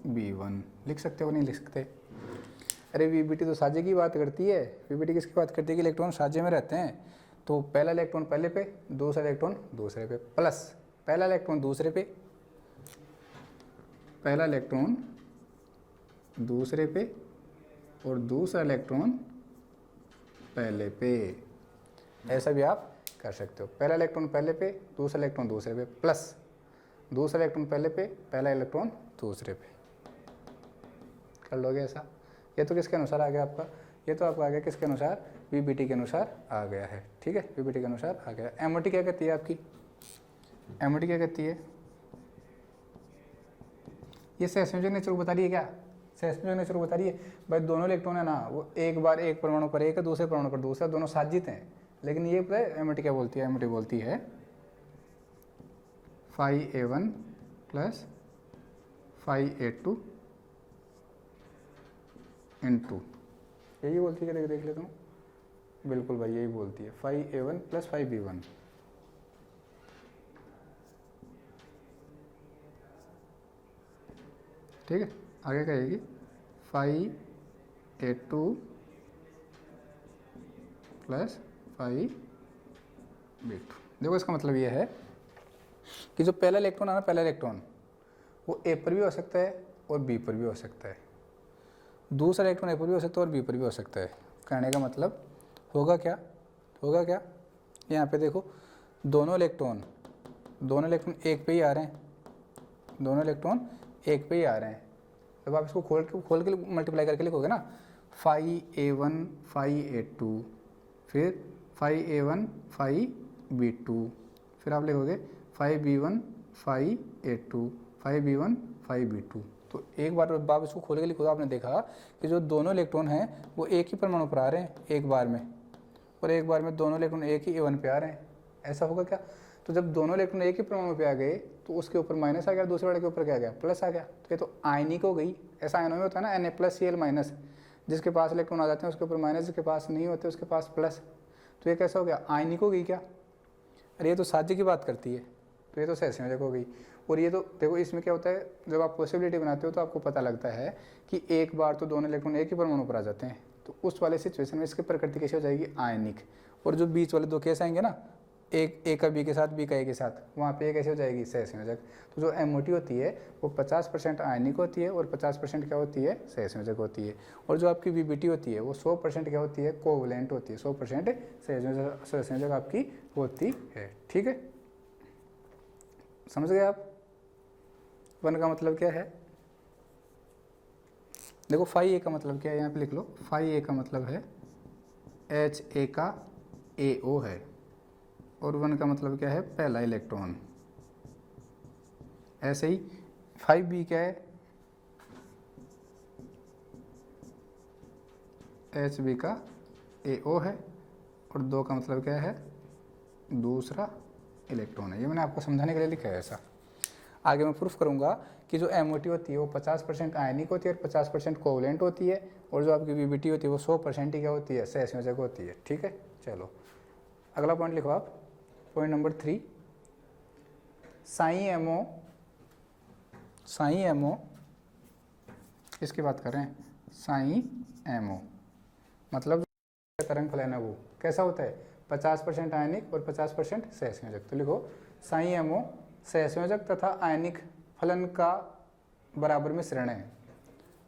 B1 लिख सकते हो, नहीं लिख सकते? अरे वीबीटी तो साझे की बात करती है। वीबीटी किसकी बात करती है कि इलेक्ट्रॉन साझे में रहते हैं। तो पहला इलेक्ट्रॉन पहले पे, दूसरा इलेक्ट्रॉन दूसरे पे, प्लस पहला इलेक्ट्रॉन दूसरे पे, पहला इलेक्ट्रॉन दूसरे पे और दूसरा इलेक्ट्रॉन पहले पे। ऐसा भी आप कर सकते हो, पहला इलेक्ट्रॉन पहले पे, दूसरा इलेक्ट्रॉन दूसरे पे, प्लस दूसरा इलेक्ट्रॉन पहले पे, पहला इलेक्ट्रॉन दूसरे पे। कर लोगे ऐसा? ये तो किसके अनुसार आ गया आपका, ये तो आपका आ गया किसके अनुसार, वीबीटी के अनुसार आ गया है। ठीक है, वीबीटी के अनुसार आ गया। एमओटी क्या कहती है आपकी, एमओटी क्या कहती है, ये सहसंयोजक नेचर को बता रही है क्या, सहसंयोजक नेचर को बता रही है। भाई दोनों इलेक्ट्रॉन है ना वो एक बार एक परमाणु पर एक है, दूसरे परमाणु पर दूसरा, दोनों साजित हैं। लेकिन ये पता है एमओटी क्या बोलती है, एमओटी बोलती है phi A1 plus phi A2 into, यही बोलती है, देख लेता हूँ, बिल्कुल भाई यही बोलती है phi A1 plus phi B1। ठीक है, आगे कहेगी phi A2 plus phi B2। देखो इसका मतलब ये है कि जो पहला इलेक्ट्रॉन है ना, पहला इलेक्ट्रॉन वो ए पर भी हो सकता है और बी पर भी हो सकता है, दूसरा इलेक्ट्रॉन ए पर भी हो सकता है और बी पर भी हो सकता है। कहने का मतलब होगा क्या, होगा क्या, यहाँ पे देखो दोनों इलेक्ट्रॉन एक पे ही आ रहे हैं, दोनों इलेक्ट्रॉन एक पे ही आ रहे हैं। जब आप इसको खोल के मल्टीप्लाई करके लिखोगे ना, phi A1 phi A2 फिर phi A1 phi B2, फिर आप लिखोगे phi B1 phi A2 phi B1 phi B2। तो एक बार आप इसको खोल के लिखो, आपने देखा कि जो दोनों इलेक्ट्रॉन हैं वो एक ही परमाणु पर आ रहे हैं एक बार में, और एक बार में दोनों इलेक्ट्रॉन एक ही A1 पे आ रहे हैं। ऐसा होगा क्या, तो जब दोनों इलेक्ट्रॉन एक ही परमाणु पे आ गए तो उसके ऊपर माइनस आ गया, दूसरे वाले के ऊपर क्या आ गया, प्लस आ गया। तो ये तो आयनिक हो गई। ऐसा आयनों में होता है ना, Na+Cl-, जिसके पास इलेक्ट्रॉन आ जाते हैं उसके ऊपर माइनस, जिसके पास नहीं होते उसके पास प्लस। तो ये कैसा हो गया, आयनिक हो गई क्या। अरे ये तो साध्य की बात करती है, तो ये तो सहसंयोजक हो गई। और ये तो देखो इसमें क्या होता है, जब आप पॉसिबिलिटी बनाते हो तो आपको पता लगता है कि एक बार तो दोनों इलेक्ट्रॉन एक ही परमाणु पर आ जाते हैं, तो उस वाले सिचुएशन में इसकी प्रकृति कैसे हो जाएगी, आयनिक। और जो बीच वाले दो केस आएंगे ना, एक ए का बी के साथ, बी का ए के साथ, वहाँ पे कैसे हो जाएगी, सहसंयोजक। तो जो एमओटी होती है वो 50% आयनिक होती है और 50% क्या होती है, सहसंयोजक होती है। और जो आपकी वीबीटी होती है वो 100% क्या होती है, कोवलेंट होती है, 100% सहसंयोजक आपकी होती है। ठीक है, समझ गए आप। वन का मतलब क्या है, देखो phi A का मतलब क्या है, यहाँ पे लिख लो, phi A का मतलब है HA का AO है, और वन का मतलब क्या है, पहला इलेक्ट्रॉन। ऐसे ही phi B क्या है, HB का AO है, और दो का मतलब क्या है, दूसरा इलेक्ट्रॉन है। ये मैंने आपको समझाने के लिए लिखा है ऐसा। आगे मैं प्रूफ करूंगा कि जो एमओटी होती है वो 50% आयनिक होती है और 50% कोवलेंट होती है, और जो आपकी वीबीटी होती है वो 100% ही क्या होती है, सहसंयोजक होती है। ठीक है, चलो अगला पॉइंट लिखो आप, पॉइंट नंबर 3, साई एमओ इसकी बात कर रहे हैं। साई एमओ मतलब तरंग फलन है वो कैसा होता है, 50% आयनिक और 50% सहसंयोजक। तो लिखो साई एमओ सहसंयोजक तथा आयनिक फलन का बराबर मिश्रण है।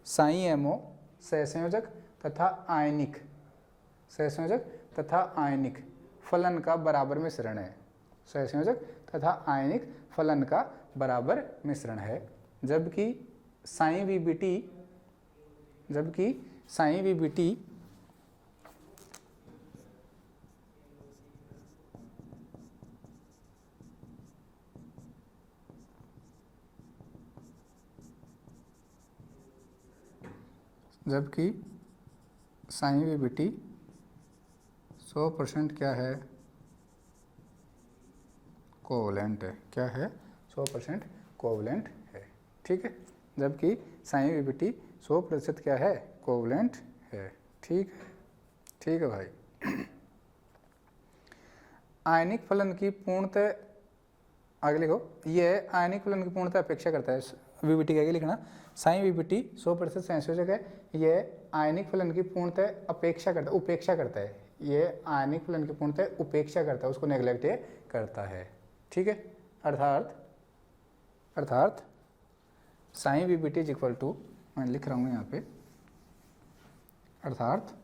साई एमओ सहसंयोजक तथा आयनिक, सहसंयोजक तथा आयनिक फलन का बराबर मिश्रण है। सहसंयोजक तथा आयनिक फलन का बराबर मिश्रण है। जबकि साई वीबीटी, जबकि साइन वीबीटी 100% क्या है, कोवलेंट है। क्या है, 100% कोवलेंट है। ठीक है, जबकि साइन वीबीटी 100% क्या है, कोवलेंट है। ठीक है, ठीक है भाई। आयनिक फलन की पूर्णतः, आगे लिखो, ये आयनिक फलन की पूर्णतः अपेक्षा करता है। वीबीटी आगे लिखना, साइन वीबीटी 100% संयोजक है। ये आयनिक फलन की पूर्णतः अपेक्षा करता है, उपेक्षा करता है। ये आयनिक फलन की पूर्णतः उपेक्षा करता है, उसको नेग्लेक्ट करता है। ठीक है, अर्थात psi VBT is equal to, मैं लिख रहा हूँ यहाँ पे, अर्थात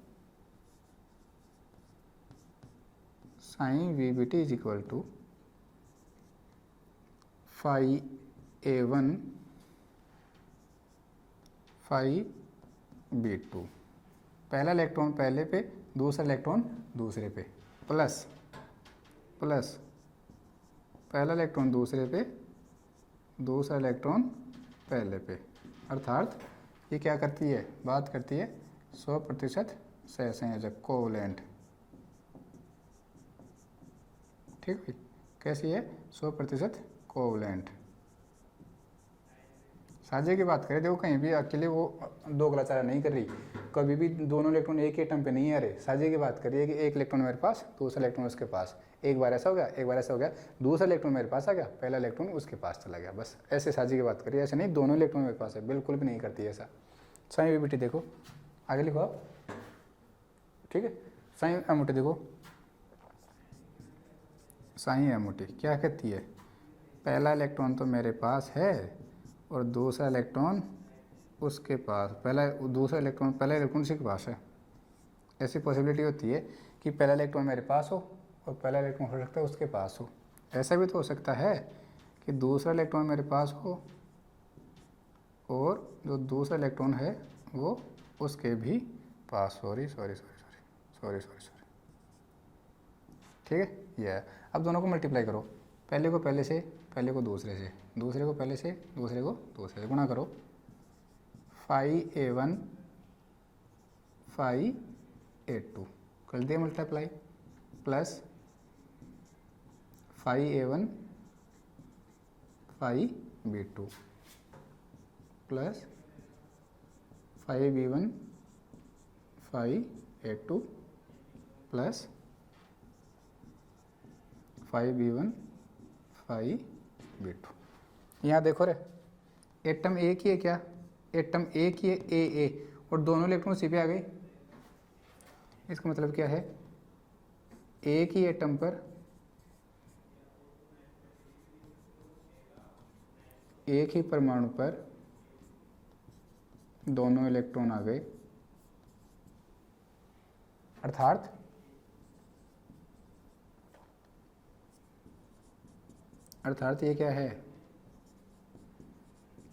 psi VBT is equal to phi A1 phi B2, पहला इलेक्ट्रॉन पहले पे, दूसरा इलेक्ट्रॉन दूसरे पे, प्लस पहला इलेक्ट्रॉन दूसरे पे, दूसरा इलेक्ट्रॉन पहले पे। अर्थात ये क्या करती है, बात करती है 100% सहसंयोजक, कोवलेंट। ठीक है, कैसी है, 100% कोवलेंट। साझे की बात करें, देखो कहीं भी अकेले वो दोगलाचारा नहीं कर रही, कभी भी दोनों इलेक्ट्रॉन एक ही एटम पे नहीं आ रहे। साझे की बात करिए कि एक इलेक्ट्रॉन मेरे पास, दूसरा इलेक्ट्रॉन उसके पास, एक बार ऐसा हो गया, एक बार ऐसा हो गया, दूसरा इलेक्ट्रॉन मेरे पास आ गया, पहला इलेक्ट्रॉन उसके पास चला गया, बस ऐसे साझे की बात करिए। ऐसे नहीं दोनों इलेक्ट्रॉन मेरे पास है, बिल्कुल भी नहीं करती ऐसा। साइन वीबीटी देखो, आगे लिखो आप। ठीक है, साइन एमओटी देखो, साइन एमओटी क्या कहती है, पहला इलेक्ट्रॉन तो मेरे पास है और दूसरा इलेक्ट्रॉन उसके पास, दूसरा इलेक्ट्रॉन पहला इलेक्ट्रॉन उसी के पास है। ऐसी पॉसिबिलिटी होती है कि पहला इलेक्ट्रॉन मेरे पास हो और पहला इलेक्ट्रॉन हो सकता है उसके पास हो। ऐसा भी तो हो सकता है कि दूसरा इलेक्ट्रॉन मेरे पास हो और जो दूसरा इलेक्ट्रॉन है वो उसके भी पास, सॉरी। ठीक है, ये है। अब दोनों को मल्टीप्लाई करो, पहले को पहले से, पहले को दूसरे से, दूसरे को पहले से, दूसरे को दूसरे से, गुणा करो। फाई A1 फाई A2 कर दिया multiply, plus phi A1 phi B2 plus phi B1 phi A2 plus phi B1 phi B2। यहाँ देखो रे, एटम एक ही है क्या, एटम एक ही है, ए और दोनों इलेक्ट्रॉन सी पे आ गए। इसका मतलब क्या है, एक ही एटम पर एक ही परमाणु पर दोनों इलेक्ट्रॉन आ गए। अर्थात ये क्या है,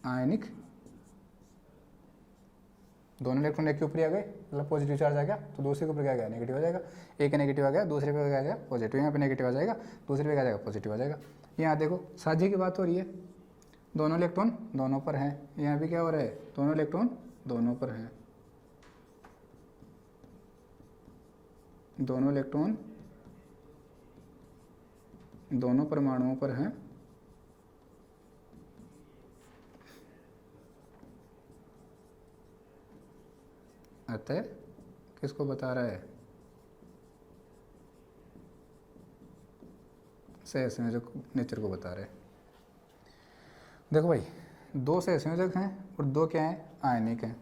आयनिक, दोनों इलेक्ट्रॉन एक के ऊपर आ गए, मतलब पॉजिटिव चार्ज आ गया, तो दूसरे के ऊपर क्या गया, नेगेटिव आ जाएगा। एक नेगेटिव आ गया, दूसरे पे क्या आ गया, पॉजिटिव। यहाँ पे नेगेटिव आ जाएगा, दूसरे पे क्या आ जाएगा, पॉजिटिव आ जाएगा। यहाँ देखो साझे की बात हो रही है, दोनों इलेक्ट्रॉन दोनों पर हैं। यहाँ भी क्या हो रहा है, दोनों इलेक्ट्रॉन दोनों पर हैं, दोनों इलेक्ट्रॉन दोनों परमाणुओं पर हैं। अतः किसको बता रहा है, सहसंयोजक नेचर को बता रहे हैं। देखो भाई, दो सहसंयोजक हैं और दो क्या हैं, आयनिक हैं।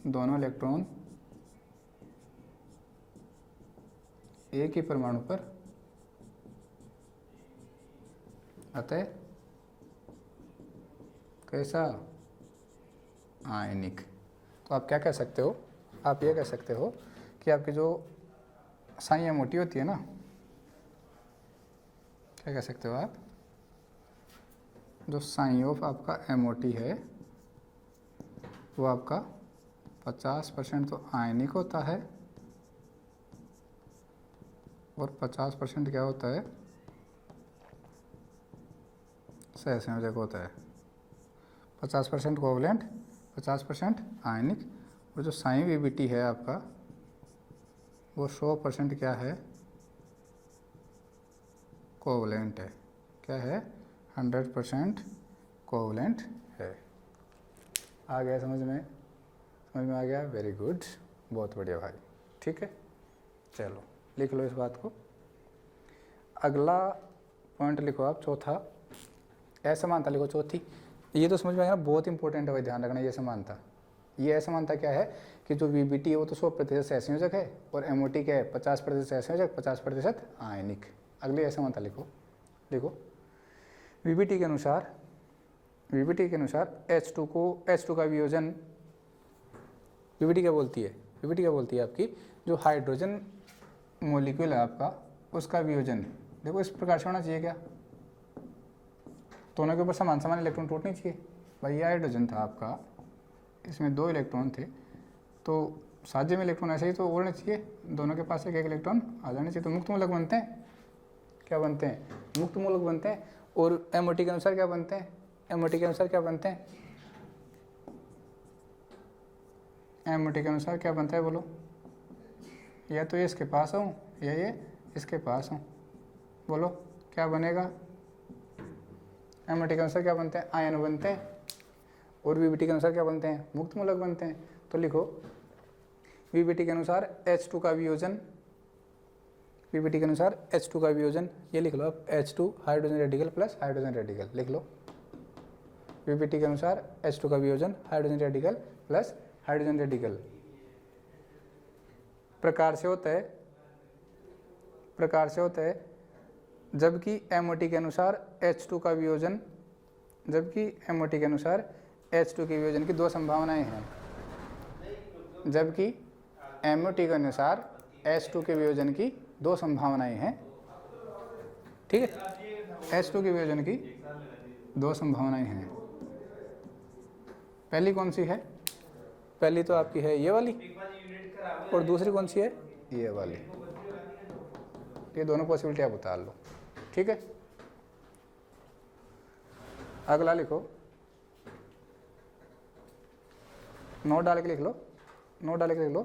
दोनों इलेक्ट्रॉन एक ही परमाणु पर, अतः कैसा, आयनिक। तो आप क्या कह सकते हो, आप ये कह सकते हो कि आपकी जो साइन एमओटी होती है ना, क्या कह सकते हो आप, जो साइन ऑफ आपका एमओटी है वो आपका 50% तो आयनिक होता है और 50% क्या होता है, सहसंयोजक होता है। 50% कोवलेंट 50% आयनिक, और जो साइन VBT है आपका वो 100% क्या है, कोवलेंट है। क्या है, 100% कोवलेंट है। आ गया समझ में आ गया, वेरी गुड, बहुत बढ़िया भाई, ठीक है। चलो लिख लो इस बात को। अगला पॉइंट लिखो आप, चौथा, असमानता लिखो चौथी। ये तो समझ में आएगा, बहुत इंपॉर्टेंट है भाई, ध्यान रखना। ये समानता, ये असमानता क्या है कि जो VBT है वो तो 100% सहसंयोजक है और MOT क्या है, 50% सहसंयोजक, 50% आयनिक। अगली असमानता लिखो, देखो VBT के अनुसार H2 का वियोजन, VBT क्या बोलती है, VBT क्या बोलती है आपकी, जो हाइड्रोजन मॉलिक्यूल है आपका उसका वियोजन, देखो इस प्रकार से होना चाहिए। क्या दोनों के ऊपर समान समान इलेक्ट्रॉन टूटने चाहिए। भाई ये हाइड्रोजन था आपका, इसमें 2 इलेक्ट्रॉन थे, तो साझे में इलेक्ट्रॉन ऐसे ही तो उड़ने चाहिए, दोनों के पास एक एक इलेक्ट्रॉन आ जाने चाहिए, तो मुक्त मूलक बनते हैं। क्या बनते हैं, मुक्त मूलक बनते हैं। और MOT के अनुसार क्या बनते हैं, MOT के अनुसार क्या बनते हैं, MOT के अनुसार क्या बनता है बोलो, या तो ये इसके पास हूँ या ये इसके पास हूँ, बोलो क्या बनेगा। MOT के अनुसार क्या बनते हैं, आयन बनते हैं। और VBT के अनुसार क्या बनते हैं, मुक्त मूलक बनते हैं। तो लिखो VBT के अनुसार H2 का वियोजन, VBT के अनुसार H2 का वियोजन, ये लिख लो आप, H2 hydrogen radical plus hydrogen radical, लिख लो। VBT के अनुसार H2 का वियोजन hydrogen radical plus hydrogen radical प्रकार से होता है, जबकि MOT के अनुसार H2 का वियोजन, जबकि MOT के अनुसार H2 के वियोजन की 2 संभावनाएं हैं। जबकि MOT के अनुसार H2 के वियोजन की 2 संभावनाएं हैं, ठीक है। H2 के वियोजन की 2 संभावनाएं हैं। पहली कौन सी है, पहली तो आपकी है ये वाली, और दूसरी कौन सी है, ये वाली। ये दोनों पॉसिबिलिटी आप उतार लो, ठीक है। अगला लिखो, नोट डाल के लिख लो,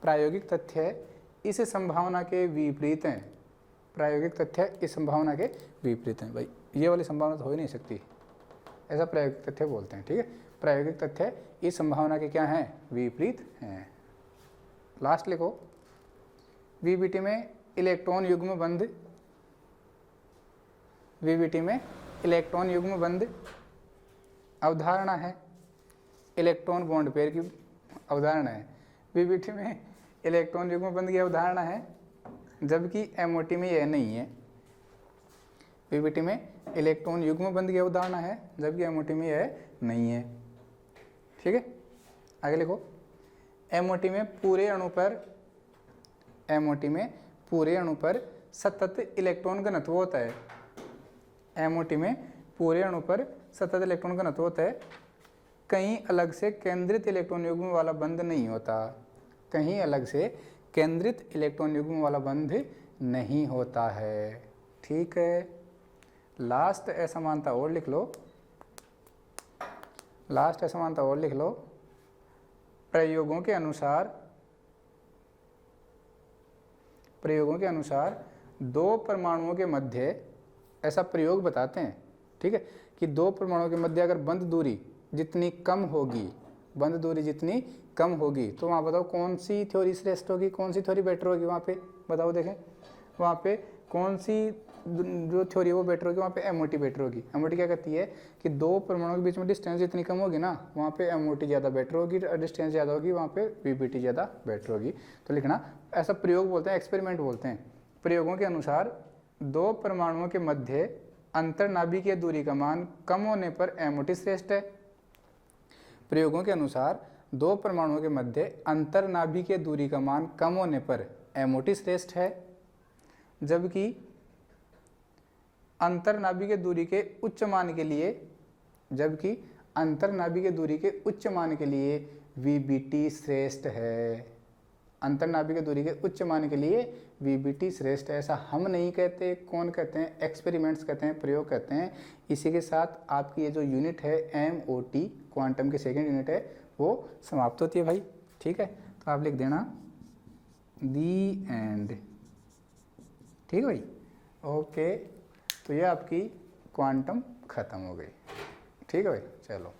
प्रायोगिक तथ्य इस संभावना के विपरीत हैं। प्रायोगिक तथ्य इस संभावना के विपरीत हैं। भाई ये वाली संभावना तो हो ही नहीं सकती, ऐसा प्रायोगिक तथ्य बोलते हैं, ठीक है। प्रायोगिक तथ्य इस संभावना के क्या हैं, विपरीत हैं। लास्ट लिखो, VBT में इलेक्ट्रॉन युग्म बंध, VBT में इलेक्ट्रॉन युग्म बंध अवधारणा है, इलेक्ट्रॉन बॉन्ड पेयर की अवधारणा है। VBT में इलेक्ट्रॉन युग्म बंध की अवधारणा है, जबकि MOT में यह नहीं है। VBT में इलेक्ट्रॉन युग्म बंध की अवधारणा है, जबकि MOT में यह नहीं है, ठीक है। आगे लिखो, MOT में पूरे अणु पर सतत इलेक्ट्रॉन घनत्व होता है। MOT में पूरे अणु पर सतत इलेक्ट्रॉन घनत्व होता है, कहीं अलग से केंद्रित इलेक्ट्रॉन युग्म वाला बंध नहीं होता। कहीं अलग से केंद्रित इलेक्ट्रॉन युग्म वाला बंध नहीं होता है, ठीक है। लास्ट असमानता और लिख लो, प्रयोगों के अनुसार 2 परमाणुओं के मध्य, ऐसा प्रयोग बताते हैं, ठीक है, कि 2 परमाणुओं के मध्य अगर बंध दूरी जितनी कम होगी तो वहाँ बताओ कौन सी थ्योरी श्रेष्ठ होगी, कौन सी थ्योरी बेटर होगी। वहाँ पे बताओ, देखें वहाँ पे कौन सी जो थ्योरी वो बेटर होगी, वहाँ पे MOT बेटर होगी। MOT क्या कहती है कि 2 परमाणुओं के बीच में डिस्टेंस जितनी कम होगी ना, वहाँ पे MOT ज़्यादा बेटर होगी, डिस्टेंस ज़्यादा होगी वहाँ पे VBT ज़्यादा बेटर होगी। तो लिखना, ऐसा प्रयोग बोलते हैं, एक्सपेरिमेंट बोलते हैं। प्रयोगों के अनुसार 2 परमाणुओं के मध्य अंतर्नाभिकीय दूरी का मान कम होने पर MOT श्रेष्ठ है। प्रयोगों के अनुसार 2 परमाणुओं के मध्य अंतर्नाभिकीय दूरी का मान कम होने पर MOT श्रेष्ठ है, जबकि अंतर्नाभिकीय दूरी के उच्च मान के लिए VBT श्रेष्ठ है। अंतर्नाभिक दूरी के उच्च मान के लिए वीबीटी श्रेष्ठ है। ऐसा हम नहीं कहते, कौन कहते हैं? एक्सपेरिमेंट्स कहते हैं, प्रयोग कहते हैं। इसी के साथ आपकी ये जो यूनिट है MOT क्वांटम की सेकंड यूनिट है वो समाप्त होती है भाई। ठीक है, तो आप लिख देना दी एंड। ठीक है भाई, ओके। तो ये आपकी क्वांटम ख़त्म हो गई। ठीक है भाई, चलो।